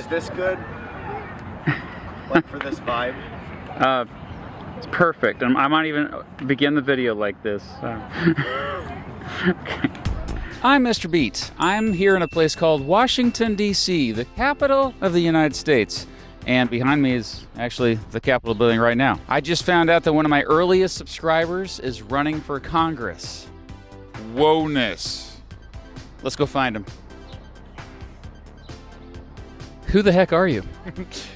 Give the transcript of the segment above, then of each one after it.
Is this good? Like for this vibe? It's perfect. I might even begin the video like this. Okay. I'm Mr. Beat. I'm here in a place called Washington, D.C., the capital of the United States. And behind me is actually the Capitol building right now. I just found out that one of my earliest subscribers is running for Congress. Whoa-ness. Let's go find him. Who the heck are you?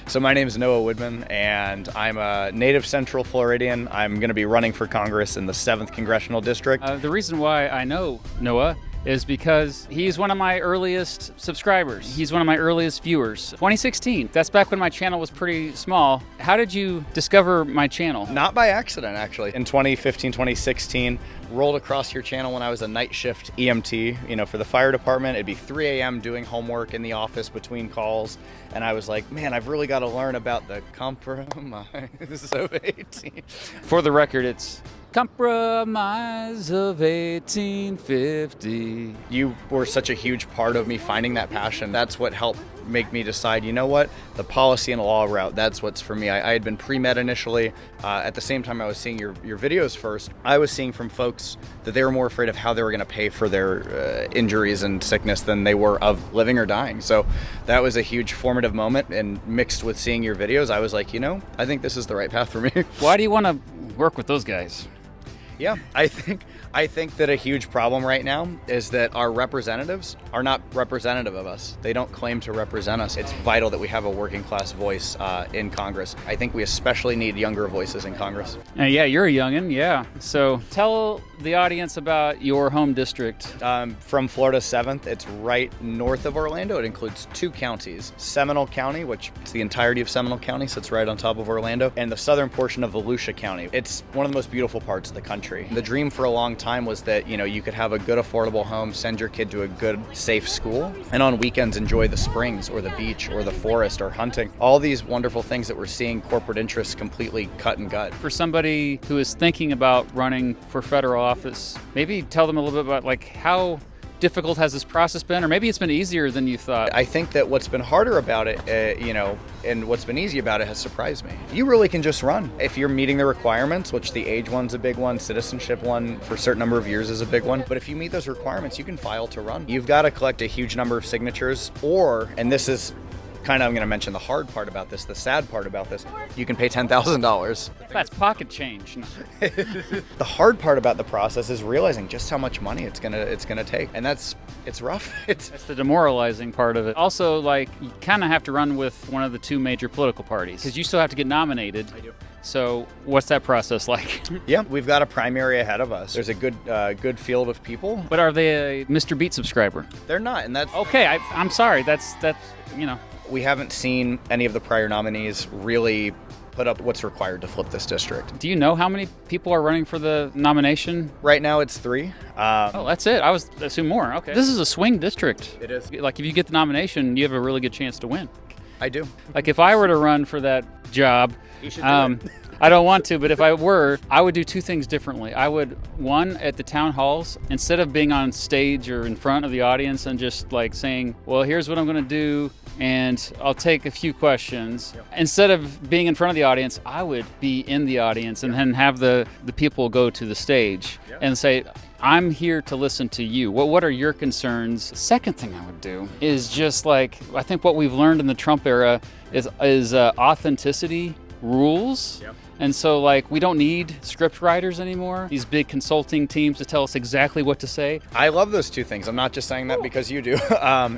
So my name is Noah Woodman, and I'm a native Central Floridian. I'm going to be running for Congress in the 7th Congressional District. The reason why I know Noah is because he's one of my earliest subscribers. He's one of my earliest viewers. 2016, that's back when my channel was pretty small. How did you discover my channel? Not by accident, actually. In 2015, 2016, rolled across your channel when I was a night shift EMT, for the fire department. It'd be 3 a.m. doing homework in the office between calls. And I was like, man, I've really got to learn about the compromise of 18. For the record, it's Compromise of 1850. You were such a huge part of me finding that passion. That's what helped make me decide, you know what, the policy and law route, that's what's for me. I had been pre-med initially. At the same time I was seeing your videos first, I was seeing from folks that they were more afraid of how they were going to pay for their injuries and sickness than they were of living or dying. So that was a huge formative moment, and mixed with seeing your videos, I was like, I think this is the right path for me. Why do you want to work with those guys? Yeah, I think that a huge problem right now is that our representatives are not representative of us. They don't claim to represent us. It's vital that we have a working class voice in Congress. I think we especially need younger voices in Congress. Yeah, you're a youngin', yeah. So tell the audience about your home district. From Florida 7th, it's right north of Orlando. It includes 2 counties. Seminole County, which is the entirety of Seminole County, sits right on top of Orlando, and the southern portion of Volusia County. It's one of the most beautiful parts of the country. The dream for a long time was that, you could have a good, affordable home, send your kid to a good, safe school, and on weekends enjoy the springs or the beach or the forest or hunting. All these wonderful things that we're seeing corporate interests completely cut and gut. For somebody who is thinking about running for federal office, maybe tell them a little bit about how difficult has this process been, or maybe it's been easier than you thought. I think that what's been harder about it, and what's been easy about it has surprised me. You really can just run. If you're meeting the requirements, which the age one's a big one, citizenship one for a certain number of years is a big one, but if you meet those requirements, you can file to run. You've got to collect a huge number of signatures, and this is I'm going to mention the hard part about this, the sad part about this, you can pay $10,000. That's pocket change. The hard part about the process is realizing just how much money it's gonna take, and it's rough. That's the demoralizing part of it. Also, you kind of have to run with one of the 2 major political parties, because you still have to get nominated. I do. So what's that process like? Yeah, we've got a primary ahead of us. There's a good field of people. But are they a Mr. Beat subscriber? They're not, and that's okay. I'm sorry. That's. We haven't seen any of the prior nominees really put up what's required to flip this district. Do you know how many people are running for the nomination? Right now it's 3. That's it. I was assuming more. Okay. This is a swing district. It is. If you get the nomination, you have a really good chance to win. I do. If I were to run for that job, you should do it. I don't want to, but if I were, I would do 2 things differently. I would, one, at the town halls, instead of being on stage or in front of the audience and just saying, well, here's what I'm going to do, and I'll take a few questions. Yep. Instead of being in front of the audience, I would be in the audience and then have the people go to the stage and say, I'm here to listen to you. What are your concerns? Second thing I would do is just I think what we've learned in the Trump era is authenticity rules. Yep. And so we don't need script writers anymore, these big consulting teams to tell us exactly what to say. I love those 2 things. I'm not just saying that because you do.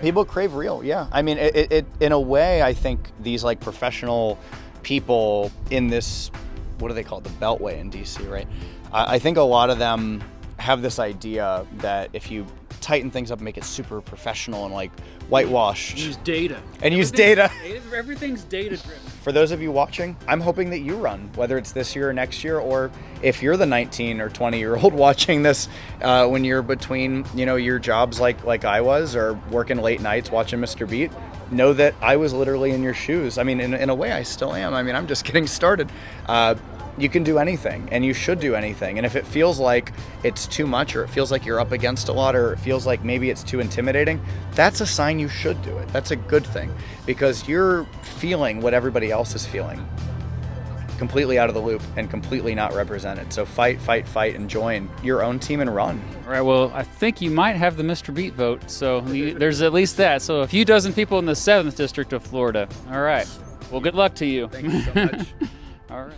People crave real, yeah. I mean, it in a way, I think these professional people in this, what do they call it, the Beltway in DC, right? I think a lot of them have this idea that if you tighten things up and make it super professional and whitewashed. Use data. Everything's data driven. For those of you watching, I'm hoping that you run, whether it's this year or next year, or if you're the 19 or 20-year-old watching this when you're between, your jobs like I was, or working late nights watching Mr. Beat, know that I was literally in your shoes. I mean, in a way, I still am. I mean, I'm just getting started. you can do anything, and you should do anything. And if it feels like it's too much, or it feels like you're up against a lot, or it feels like maybe it's too intimidating, that's a sign you should do it. That's a good thing, because you're feeling what everybody else is feeling, completely out of the loop and completely not represented. So fight, and join your own team and run. All right, well, I think you might have the Mr. Beat vote, so there's at least that. So a few dozen people in the 7th District of Florida. All right. Well, good luck to you. Thank you so much. All right.